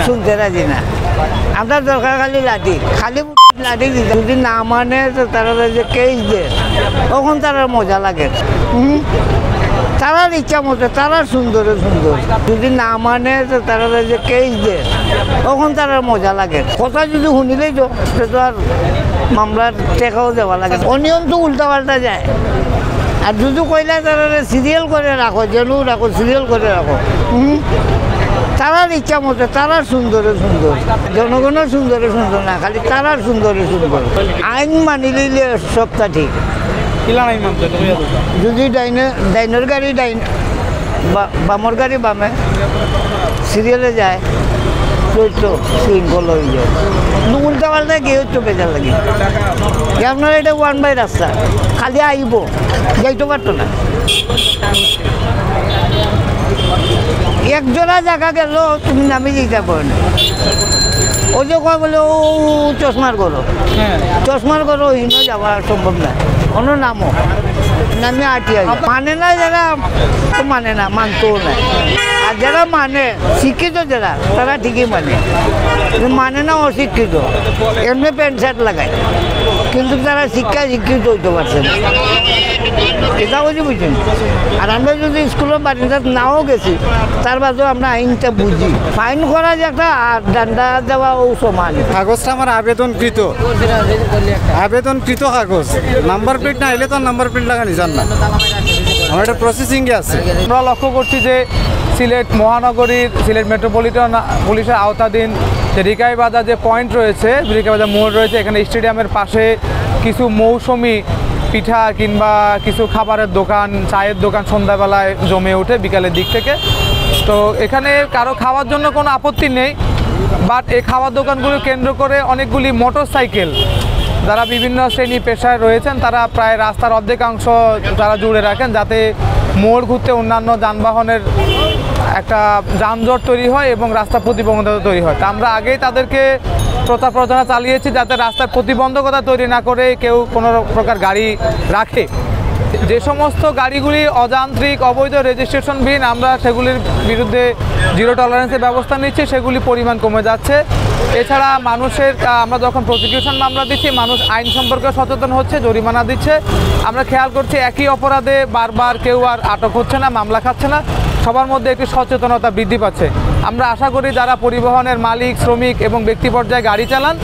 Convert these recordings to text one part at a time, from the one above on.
শুনতে রাজি না। আপনার দরকার খালি লাঠি, খালি লাঠি দিতে, যদি না মানে তো তারা যে কেস দেয় তখন তারা মজা লাগে। তারার ইচ্ছা মতো তারা সুন্দর সুন্দর, যদি না মানে তো তারা যে কেস দেয় তখন তারা মজা লাগে। কথা যদি শুনিলেই তো সে তো আর মামলার টেকাও দেওয়া লাগে। অনিয়ম তো উল্টা পাল্টা যায়। আর যদি কইলে তারা সিরিয়াল করে রাখো, যেন রাখো সিরিয়াল করে রাখো। তারার ইচ্ছা মতো তারা সুন্দর সুন্দর, জনগণের সুন্দর সুন্দর না, খালি তারার সুন্দর সুন্দর। আইন মানিলে সবটা ঠিক। যদি ডাইনের গাড়ি ডাইন, বামর গাড়ি বামে, সিরিয়ালে যায় তো শৃঙ্খল হয়ে যায়। উল্টা পাল্টা গিয়ে হচ্ছে বেজার লাগে। আপনার এটা 1 বাই রাস্তা, খালি আইব যাইতে পারতো না। একজোড়া জায়গা গেল তুমি নামে যেতে পারো না। ও যে কয় বলে ও চশমার করো, চশমার করো হিনো যাওয়া সম্ভব না। কোনো নামও নামে আটিয়া মানে না, যারা তো মানে না, মানতেও না। আর যারা মানে শিক্ষিত যারা তারা ঠিকই মানে না অশিক্ষিত, এমনি প্যান্ট শার্ট লাগায় কিন্তু তারা শিক্ষিত হইতে পারছে না। এটা বুঝছেন। আর আমরা যদি স্কুলের বাড়িতে নাও গেছি তার বাদেও আমরা আইনটা বুঝি। ফাইন করা যে একটা আর ডান্ডা দেওয়া ও সমান। কাগজটা আমার আবেদনকৃত কাগজ, নাম্বার প্লেট না এলে তো নাম্বার প্লেট লাগানি যান না, আমার এটা প্রসেসিংয়ে আছে। আমরা লক্ষ্য করছি যে সিলেট মহানগরীর সিলেট মেট্রোপলিটন পুলিশের আওতাধীন যে রিকাই বাজার যে পয়েন্ট রয়েছে, রিকাই বাজার মোড় রয়েছে, এখানে স্টেডিয়ামের পাশে কিছু মৌসুমি পিঠা কিংবা কিছু খাবারের দোকান, চায়ের দোকান সন্ধ্যাবেলায় জমে ওঠে বিকালের দিক থেকে। তো এখানে কারো খাওয়ার জন্য কোনো আপত্তি নেই, বাট এই খাওয়ার দোকানগুলো কেন্দ্র করে অনেকগুলি মোটরসাইকেল যারা বিভিন্ন শ্রেণী পেশায় রয়েছেন তারা প্রায় রাস্তার অর্ধেকাংশ তারা জুড়ে রাখেন, যাতে মোড় ঘুরতে অন্যান্য যানবাহনের একটা যানজট তৈরি হয় এবং রাস্তা প্রতিবন্ধকতা তৈরি হয়। তা আমরা আগেই তাদেরকে প্রচার প্রচারণা চালিয়েছি যাতে রাস্তার প্রতিবন্ধকতা তৈরি না করে কেউ কোনো প্রকার গাড়ি রাখে। যে সমস্ত গাড়িগুলি অযান্ত্রিক, অবৈধ, রেজিস্ট্রেশনবিহীন, আমরা সেগুলির বিরুদ্ধে জিরো টলারেন্সের ব্যবস্থা নিচ্ছি, সেগুলি পরিমাণ কমে যাচ্ছে। এছাড়া মানুষের আমরা যখন প্রসিকিউশন মামলা দিচ্ছি মানুষ আইন সম্পর্কে সচেতন হচ্ছে, জরিমানা দিচ্ছে। আমরা খেয়াল করছি একই অপরাধে বারবার কেউ আর আটক হচ্ছে না, মামলা খাচ্ছে না, সবার মধ্যে একটি সচেতনতা বৃদ্ধি পাচ্ছে। আমরা আশা করি যারা পরিবহনের মালিক, শ্রমিক এবং ব্যক্তি পর্যায়ে গাড়ি চালান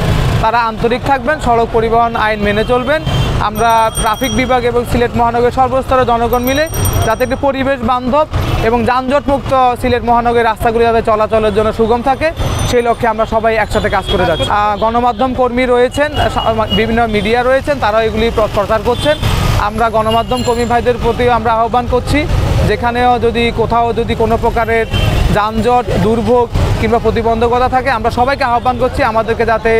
তারা আন্তরিক থাকবেন, সড়ক পরিবহন আইন মেনে চলবেন। আমরা ট্রাফিক বিভাগ এবং সিলেট মহানগরের সর্বস্তরের জনগণ মিলে যাতে একটি পরিবেশ বান্ধব এবং যানজটমুক্ত সিলেট মহানগরের রাস্তাগুলি যাতে চলাচলের জন্য সুগম থাকে সেই লক্ষ্যে আমরা সবাই একসাথে কাজ করে যাচ্ছি। গণমাধ্যম কর্মী রয়েছেন, বিভিন্ন মিডিয়া রয়েছেন, তারাও এগুলি প্রচার করছেন। আমরা গণমাধ্যম কর্মী ভাইদের প্রতি আমরা আহ্বান করছি, যেখানেও যদি কোথাও যদি কোনো প্রকারের যানজট, দুর্ভোগ কিংবা প্রতিবন্ধকতা থাকে আমরা সবাইকে আহ্বান করছি আমাদেরকে যাতে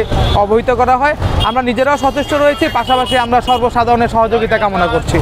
অবহিত করা হয়। আমরা নিজেরাও সচেষ্ট রয়েছি, পাশাপাশি আমরা সর্বসাধারণের সহযোগিতা কামনা করছি।